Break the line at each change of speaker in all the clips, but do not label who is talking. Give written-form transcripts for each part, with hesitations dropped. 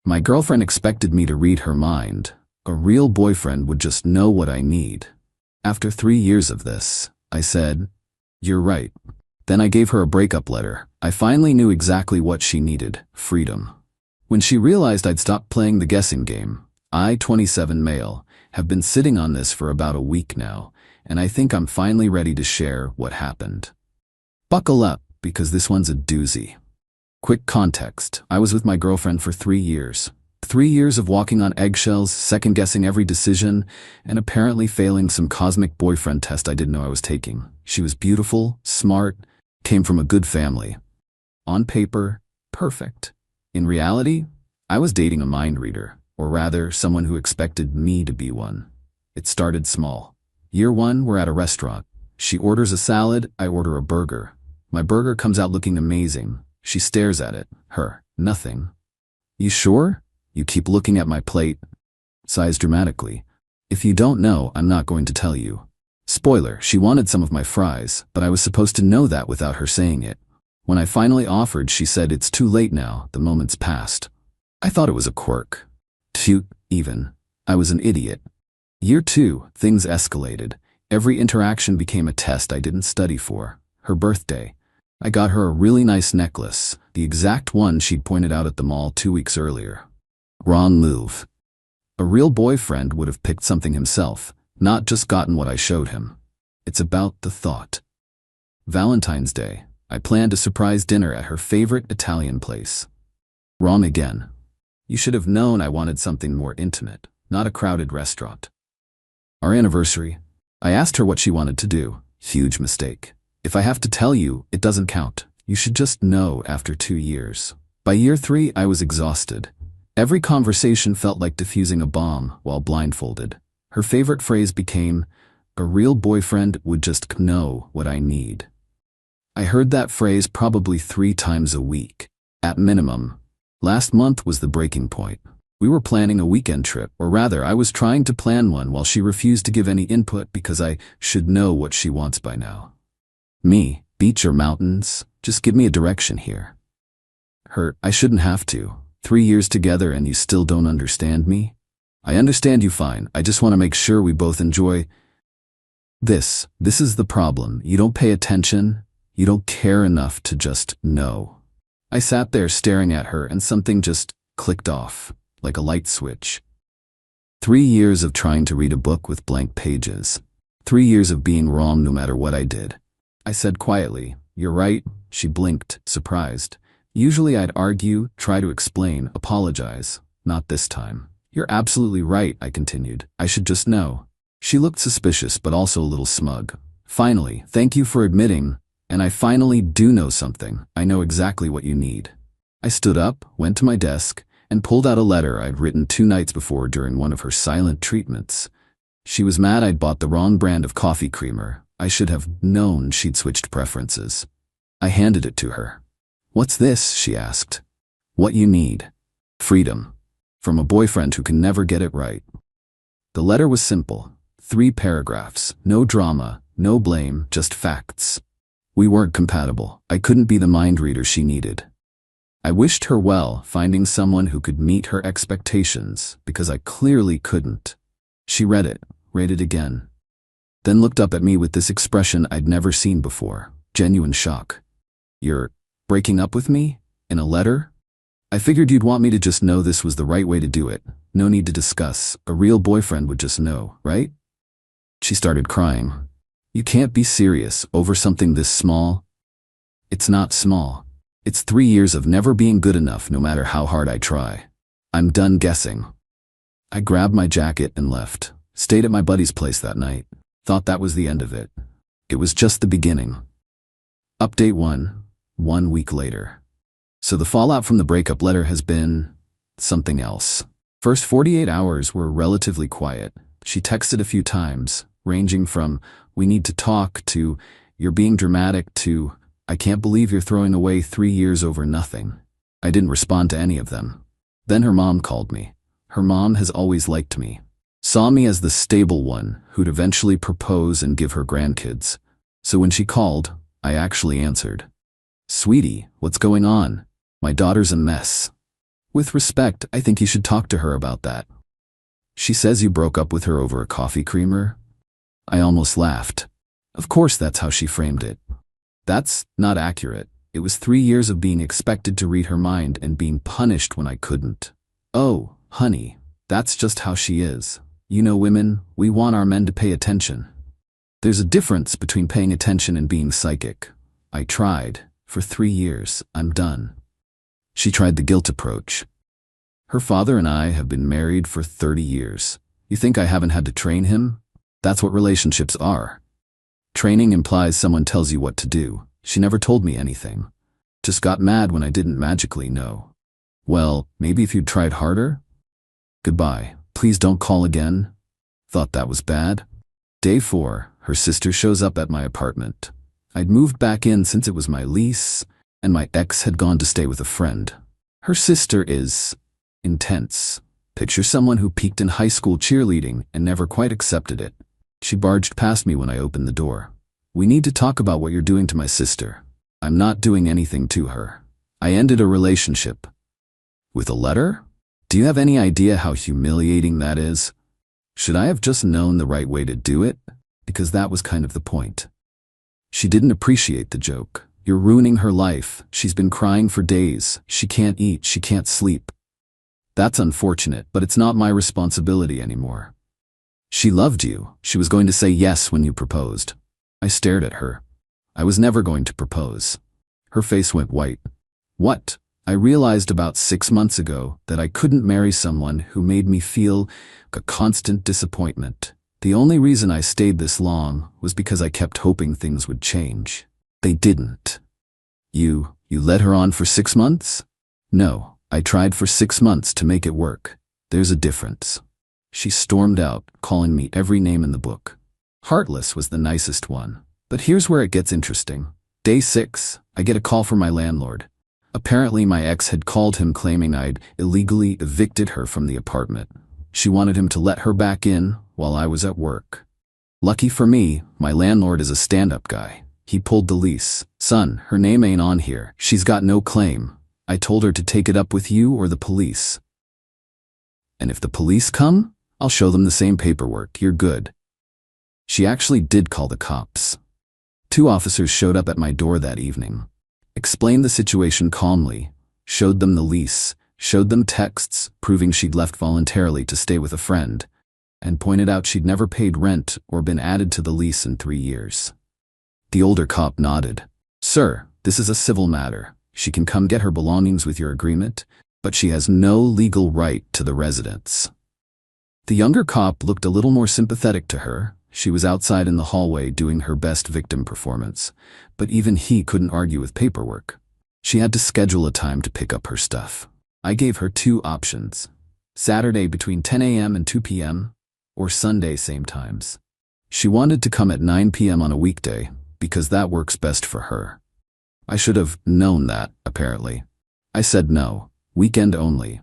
My girlfriend expected me to read her mind. A real boyfriend would just know what I need. After 3 years of this, I said, "You're right." Then I gave her a breakup letter. I finally knew exactly what she needed: freedom. When she realized I'd stopped playing the guessing game, I, 27 male, have been sitting on this for about a week now, and I think I'm finally ready to share what happened. Buckle up, because this one's a doozy. Quick context: I was with my girlfriend for 3 years. 3 years of walking on eggshells, second-guessing every decision, and apparently failing some cosmic boyfriend test I didn't know I was taking. She was beautiful, smart, came from a good family. On paper, perfect. In reality, I was dating a mind reader, or rather, someone who expected me to be one. It started small. Year 1, we're at a restaurant. She orders a salad, I order a burger. My burger comes out looking amazing. She stares at it. Nothing. "You sure? You keep looking at my plate." Sighs dramatically. "If you don't know, I'm not going to tell you." Spoiler, she wanted some of my fries, but I was supposed to know that without her saying it. When I finally offered, she said, "It's too late now, the moment's passed." I thought it was a quirk. Cute, even. I was an idiot. Year 2, things escalated. Every interaction became a test I didn't study for. Her birthday. I got her a really nice necklace, the exact one she'd pointed out at the mall 2 weeks earlier. Wrong move. A real boyfriend would have picked something himself, not just gotten what I showed him. It's about the thought. Valentine's Day. I planned a surprise dinner at her favorite Italian place. Wrong again. You should have known I wanted something more intimate, not a crowded restaurant. Our anniversary. I asked her what she wanted to do. Huge mistake. If I have to tell you, it doesn't count. You should just know after 2 years. By year 3, I was exhausted. Every conversation felt like defusing a bomb while blindfolded. Her favorite phrase became, "A real boyfriend would just know what I need." I heard that phrase probably 3 times a week, at minimum. Last month was the breaking point. We were planning a weekend trip, or rather, I was trying to plan one while she refused to give any input because I should know what she wants by now. Me, beach or mountains, just give me a direction here. Her, I shouldn't have to. 3 years together and you still don't understand me? I understand you fine, I just want to make sure we both enjoy this. This is the problem. You don't pay attention. You don't care enough to just know. I sat there staring at her and something just clicked off, like a light switch. 3 years of trying to read a book with blank pages. 3 years of being wrong no matter what I did. I said quietly, "You're right." She blinked, surprised. Usually I'd argue, try to explain, apologize. Not this time. "You're absolutely right," I continued. "I should just know." She looked suspicious but also a little smug. "Finally, thank you for admitting, and I finally do know something. I know exactly what you need." I stood up, went to my desk, and pulled out a letter I'd written 2 nights before during one of her silent treatments. She was mad I'd bought the wrong brand of coffee creamer. I should have known she'd switched preferences. I handed it to her. "What's this?" she asked. "What you need. Freedom. From a boyfriend who can never get it right." The letter was simple. 3 paragraphs. No drama, no blame, just facts. We weren't compatible. I couldn't be the mind reader she needed. I wished her well, finding someone who could meet her expectations, because I clearly couldn't. She read it again, then looked up at me with this expression I'd never seen before. Genuine shock. "You're breaking up with me? In a letter?" I figured you'd want me to just know this was the right way to do it. No need to discuss. A real boyfriend would just know, right? She started crying. "You can't be serious over something this small." "It's not small. It's 3 years of never being good enough no matter how hard I try. I'm done guessing." I grabbed my jacket and left. Stayed at my buddy's place that night. Thought that was the end of it. It was just the beginning. Update 1 week later. So the fallout from the breakup letter has been something else. First 48 hours were relatively quiet. She texted a few times, ranging from, "We need to talk," to, "You're being dramatic," to, "I can't believe you're throwing away 3 years over nothing." I didn't respond to any of them. Then her mom called me. Her mom has always liked me. Saw me as the stable one who'd eventually propose and give her grandkids. So when she called, I actually answered. "Sweetie, what's going on? My daughter's a mess." With respect, I think you should talk to her about that. She says you broke up with her over a coffee creamer? I almost laughed. Of course that's how she framed it. That's not accurate. It was 3 years of being expected to read her mind and being punished when I couldn't. Oh, honey, that's just how she is. You know women, we want our men to pay attention. There's a difference between paying attention and being psychic. I tried. For 3 years, I'm done. She tried the guilt approach. Her father and I have been married for 30 years. You think I haven't had to train him? That's what relationships are. Training implies someone tells you what to do. She never told me anything. Just got mad when I didn't magically know. Well, maybe if you'd tried harder? Goodbye. Please don't call again. Thought that was bad? Day 4, her sister shows up at my apartment. I'd moved back in since it was my lease, and my ex had gone to stay with a friend. Her sister is intense. Picture someone who peaked in high school cheerleading and never quite accepted it. She barged past me when I opened the door. We need to talk about what you're doing to my sister. I'm not doing anything to her. I ended a relationship. With a letter? Do you have any idea how humiliating that is? Should I have just known the right way to do it? Because that was kind of the point. She didn't appreciate the joke. You're ruining her life. She's been crying for days. She can't eat. She can't sleep. That's unfortunate, but it's not my responsibility anymore. She loved you. She was going to say yes when you proposed. I stared at her. I was never going to propose. Her face went white. What? I realized about 6 months ago that I couldn't marry someone who made me feel a constant disappointment. The only reason I stayed this long was because I kept hoping things would change. They didn't. You led her on for 6 months? No. I tried for 6 months to make it work. There's a difference. She stormed out, calling me every name in the book. Heartless was the nicest one. But here's where it gets interesting. Day 6, I get a call from my landlord. Apparently my ex had called him claiming I'd illegally evicted her from the apartment. She wanted him to let her back in while I was at work. Lucky for me, my landlord is a stand-up guy. He pulled the lease. Son, her name ain't on here. She's got no claim. I told her to take it up with you or the police. And if the police come, I'll show them the same paperwork. You're good. She actually did call the cops. 2 officers showed up at my door that evening. Explained the situation calmly, showed them the lease, showed them texts proving she'd left voluntarily to stay with a friend, and pointed out she'd never paid rent or been added to the lease in 3 years. The older cop nodded. Sir, this is a civil matter. She can come get her belongings with your agreement, but she has no legal right to the residence. The younger cop looked a little more sympathetic to her. She was outside in the hallway doing her best victim performance, but even he couldn't argue with paperwork. She had to schedule a time to pick up her stuff. I gave her 2 options: Saturday between 10 a.m. and 2 p.m., or Sunday same times. She wanted to come at 9 p.m. on a weekday, because that works best for her. I should have known that, apparently. I said no, weekend only.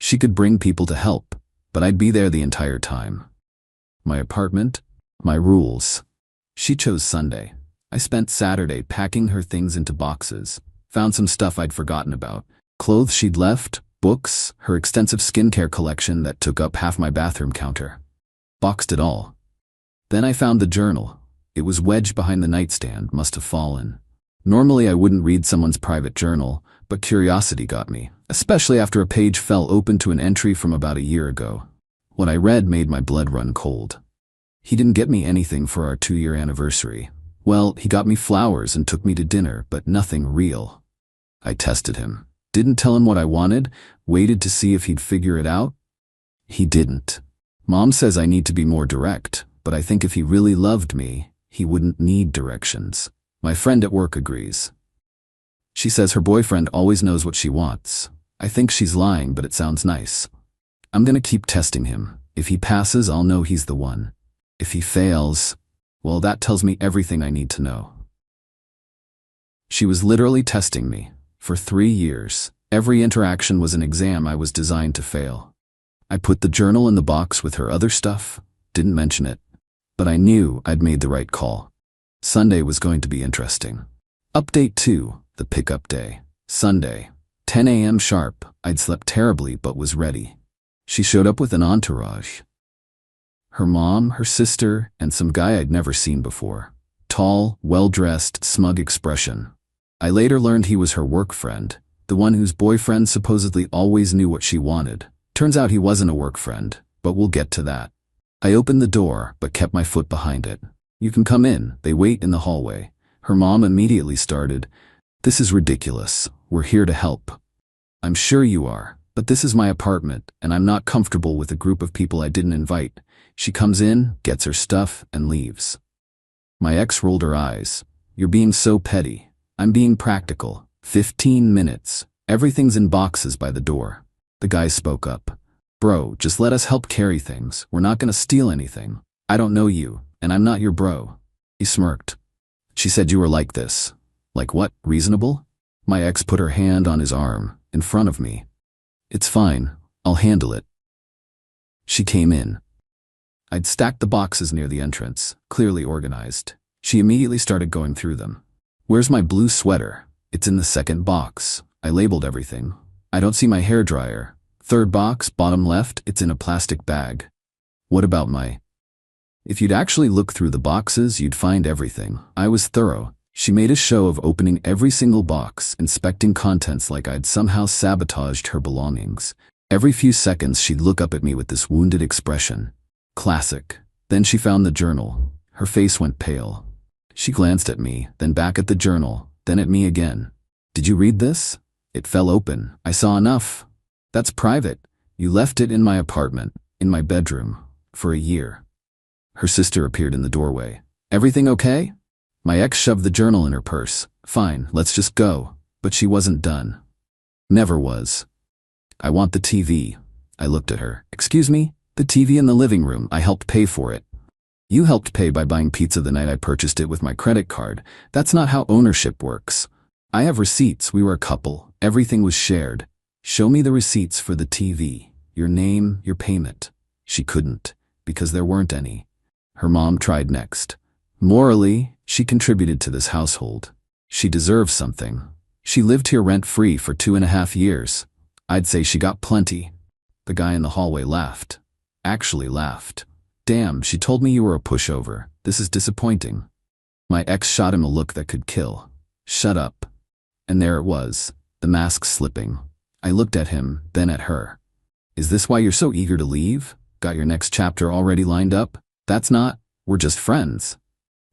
She could bring people to help, but I'd be there the entire time. My apartment, my rules. She chose Sunday. I spent Saturday packing her things into boxes, found some stuff I'd forgotten about, clothes she'd left, books, her extensive skincare collection that took up half my bathroom counter. Boxed it all. Then I found the journal. It was wedged behind the nightstand, must have fallen. Normally I wouldn't read someone's private journal, but curiosity got me, especially after a page fell open to an entry from about a year ago. What I read made my blood run cold. He didn't get me anything for our 2-year anniversary. Well, he got me flowers and took me to dinner, but nothing real. I tested him. Didn't tell him what I wanted, waited to see if he'd figure it out. He didn't. Mom says I need to be more direct, but I think if he really loved me, he wouldn't need directions. My friend at work agrees. She says her boyfriend always knows what she wants. I think she's lying, but it sounds nice. I'm gonna keep testing him. If he passes, I'll know he's the one. If he fails, well, that tells me everything I need to know. She was literally testing me. For 3 years, every interaction was an exam I was designed to fail. I put the journal in the box with her other stuff, didn't mention it, but I knew I'd made the right call. Sunday was going to be interesting. Update 2, the pickup day. Sunday, 10 a.m. sharp. I'd slept terribly but was ready. She showed up with an entourage. Her mom, her sister, and some guy I'd never seen before. Tall, well-dressed, smug expression. I later learned he was her work friend, the one whose boyfriend supposedly always knew what she wanted. Turns out he wasn't a work friend, but we'll get to that. I opened the door, but kept my foot behind it. You can come in, they wait in the hallway. Her mom immediately started, "This is ridiculous. We're here to help." "I'm sure you are, but this is my apartment, and I'm not comfortable with a group of people I didn't invite." She comes in, gets her stuff, and leaves. My ex rolled her eyes. "You're being so petty." "I'm being practical. 15 minutes. Everything's in boxes by the door." The guy spoke up. "Bro, just let us help carry things. We're not gonna steal anything. I don't know you, and I'm not your bro." He smirked. "She said you were like this." "Like what? Reasonable?" My ex put her hand on his arm, in front of me. "It's fine. I'll handle it." She came in. I'd stacked the boxes near the entrance, clearly organized. She immediately started going through them. "Where's my blue sweater?" "It's in the second box." I labeled everything. "I don't see my hairdryer." "Third box, bottom left, it's in a plastic bag." "What about my—" "If you'd actually look through the boxes, you'd find everything." I was thorough. She made a show of opening every single box, inspecting contents like I'd somehow sabotaged her belongings. Every few seconds she'd look up at me with this wounded expression. Classic. Then she found the journal. Her face went pale. She glanced at me, then back at the journal, then at me again. "Did you read this?" "It fell open. I saw enough." "That's private. You left it in my apartment, in my bedroom, for a year." Her sister appeared in the doorway. "Everything okay?" My ex shoved the journal in her purse. "Fine, let's just go." But she wasn't done. Never was. "I want the TV." I looked at her. "Excuse me?" "The TV in the living room. I helped pay for it." "You helped pay by buying pizza the night I purchased it with my credit card. That's not how ownership works." "I have receipts. We were a couple. Everything was shared." "Show me the receipts for the TV. Your name, your payment." She couldn't, because there weren't any. Her mom tried next. Morally, she contributed to this household. She deserves something. She lived here rent-free for 2.5 years. I'd say she got plenty. The guy in the hallway laughed. Actually laughed. "Damn, she told me you were a pushover. This is disappointing." My ex shot him a look that could kill. "Shut up." And there it was, the mask slipping. I looked at him, then at her. "Is this why you're so eager to leave? Got your next chapter already lined up?" "That's not. We're just friends."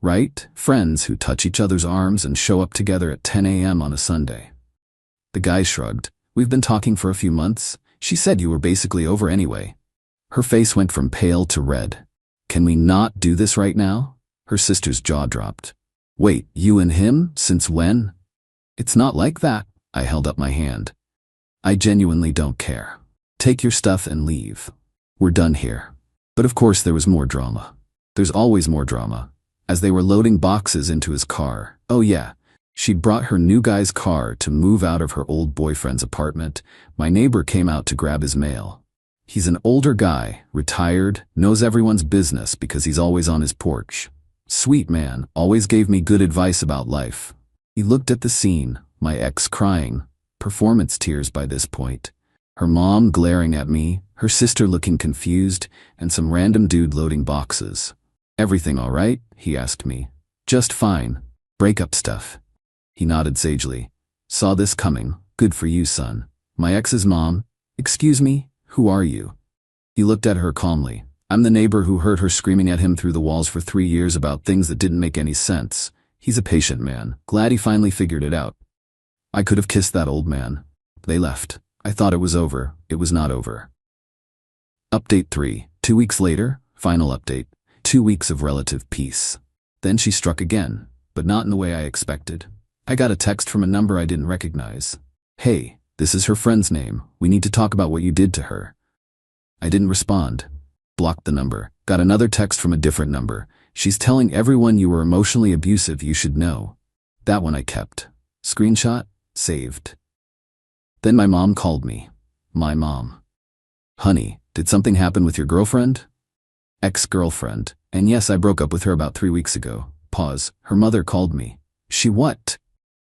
"Right? Friends who touch each other's arms and show up together at 10 a.m. on a Sunday." The guy shrugged. "We've been talking for a few months. She said you were basically over anyway." Her face went from pale to red. "Can we not do this right now?" Her sister's jaw dropped. "Wait, you and him? Since when?" "It's not like that." I held up my hand. "I genuinely don't care. Take your stuff and leave. We're done here." But of course there was more drama. There's always more drama. As they were loading boxes into his car, oh yeah, she'd brought her new guy's car to move out of her old boyfriend's apartment. My neighbor came out to grab his mail. He's an older guy, retired, knows everyone's business because he's always on his porch. Sweet man, always gave me good advice about life. He looked at the scene, my ex crying, performance tears by this point, her mom glaring at me, her sister looking confused, and some random dude loading boxes. "Everything all right?" he asked me. "Just fine. Breakup stuff." He nodded sagely. "Saw this coming. Good for you, son." My ex's mom. "Excuse me? Who are you?" He looked at her calmly. "I'm the neighbor who heard her screaming at him through the walls for 3 years about things that didn't make any sense. He's a patient man. Glad he finally figured it out." I could have kissed that old man. They left. I thought it was over. It was not over. Update 3. 2 weeks later, final update. 2 weeks of relative peace. Then she struck again, but not in the way I expected. I got a text from a number I didn't recognize. "Hey, this is her friend's name. We need to talk about what you did to her." I didn't respond. Blocked the number. Got another text from a different number. "She's telling everyone you were emotionally abusive. You should know." That one I kept. Screenshot. Saved. Then my mom called me. My mom. "Honey, did something happen with your girlfriend?" Ex-girlfriend. "And yes, I broke up with her about 3 weeks ago." Pause. "Her mother called me." "She what?"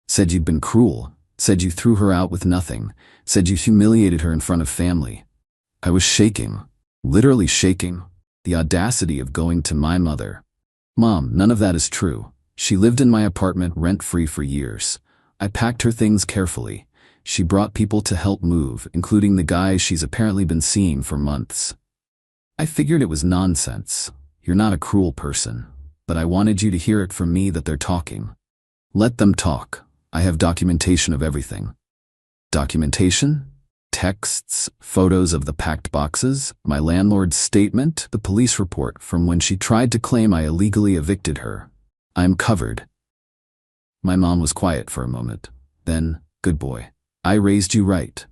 "Said you'd been cruel. Said you threw her out with nothing. Said you humiliated her in front of family. I was shaking. Literally shaking. The audacity of going to my mother. Mom, none of that is true. She lived in my apartment rent-free for years. I packed her things carefully. She brought people to help move, including the guy she's apparently been seeing for months. I figured it was nonsense. You're not a cruel person. But I wanted you to hear it from me that they're talking. Let them talk. I have documentation of everything. Documentation? Texts, photos of the packed boxes, my landlord's statement, the police report from when she tried to claim I illegally evicted her. I'm covered. My mom was quiet for a moment. Then, good boy. I raised you right.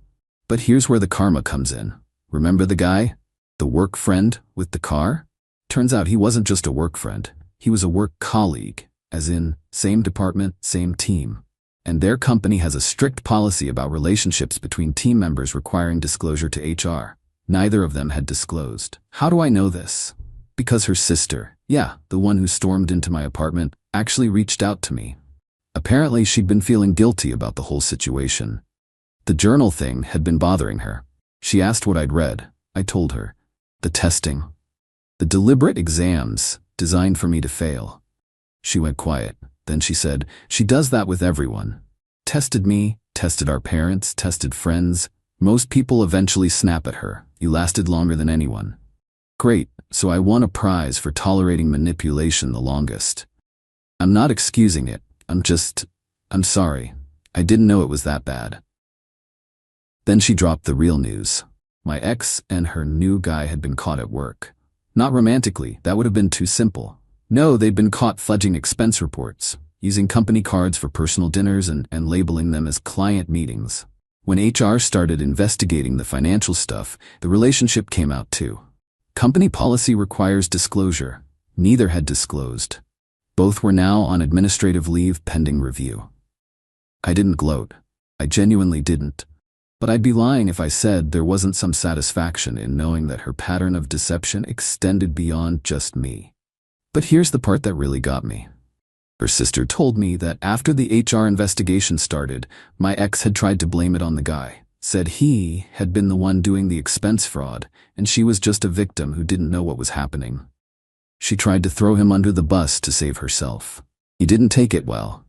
But here's where the karma comes in. Remember the guy? The work friend with the car? Turns out he wasn't just a work friend. He was a work colleague, as in, same department, same team. And their company has a strict policy about relationships between team members requiring disclosure to HR. Neither of them had disclosed. How do I know this? Because her sister, yeah, the one who stormed into my apartment, actually reached out to me. Apparently she'd been feeling guilty about the whole situation. The journal thing had been bothering her. She asked what I'd read. I told her. The testing. The deliberate exams designed for me to fail. She went quiet. Then she said, she does that with everyone. Tested me, tested our parents, tested friends. Most people eventually snap at her. You lasted longer than anyone. Great, so I won a prize for tolerating manipulation the longest. I'm not excusing it. I'm sorry. I didn't know it was that bad. Then she dropped the real news. My ex and her new guy had been caught at work. Not romantically, that would have been too simple. No, they'd been caught fudging expense reports, using company cards for personal dinners and labeling them as client meetings. When HR started investigating the financial stuff, the relationship came out too. Company policy requires disclosure. Neither had disclosed. Both were now on administrative leave pending review. I didn't gloat. I genuinely didn't. But I'd be lying if I said there wasn't some satisfaction in knowing that her pattern of deception extended beyond just me. But here's the part that really got me. Her sister told me that after the HR investigation started, my ex had tried to blame it on the guy, said he had been the one doing the expense fraud, and she was just a victim who didn't know what was happening. She tried to throw him under the bus to save herself. He didn't take it well.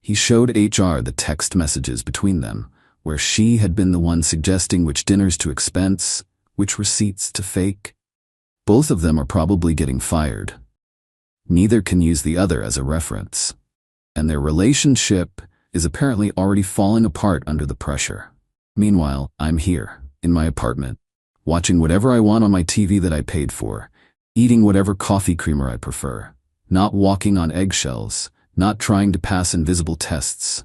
He showed HR the text messages between them, where she had been the one suggesting which dinners to expense, which receipts to fake. Both of them are probably getting fired. Neither can use the other as a reference. And their relationship is apparently already falling apart under the pressure. Meanwhile, I'm here, in my apartment, watching whatever I want on my TV that I paid for, eating whatever coffee creamer I prefer, not walking on eggshells, not trying to pass invisible tests.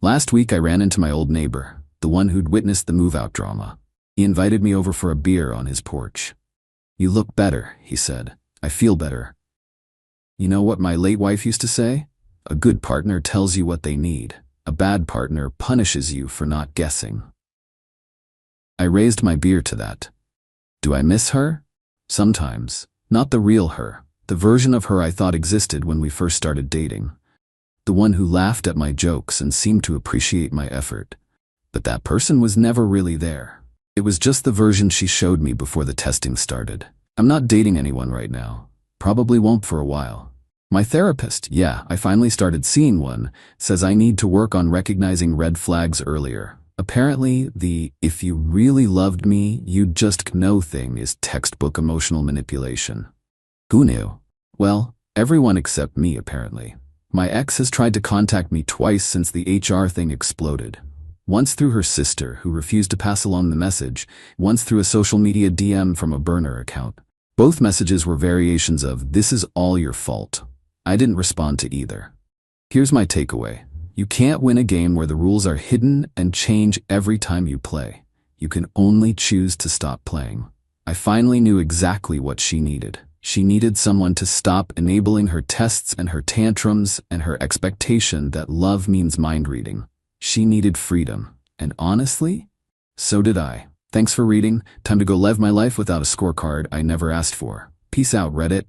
Last week I ran into my old neighbor, the one who'd witnessed the move-out drama. He invited me over for a beer on his porch. You look better, he said. I feel better. You know what my late wife used to say? A good partner tells you what they need. A bad partner punishes you for not guessing. I raised my beer to that. Do I miss her? Sometimes. Not the real her, the version of her I thought existed when we first started dating. The one who laughed at my jokes and seemed to appreciate my effort. But that person was never really there. It was just the version she showed me before the testing started. I'm not dating anyone right now. Probably won't for a while. My therapist, yeah, I finally started seeing one, says I need to work on recognizing red flags earlier. Apparently, the "if you really loved me, you'd just know" thing is textbook emotional manipulation. Who knew? Well, everyone except me, apparently. My ex has tried to contact me twice since the HR thing exploded. Once through her sister, who refused to pass along the message, once through a social media DM from a burner account. Both messages were variations of, "This is all your fault." I didn't respond to either. Here's my takeaway. You can't win a game where the rules are hidden and change every time you play. You can only choose to stop playing. I finally knew exactly what she needed. She needed someone to stop enabling her tests and her tantrums and her expectation that love means mind reading. She needed freedom. And honestly, so did I. Thanks for reading. Time to go live my life without a scorecard I never asked for. Peace out, Reddit.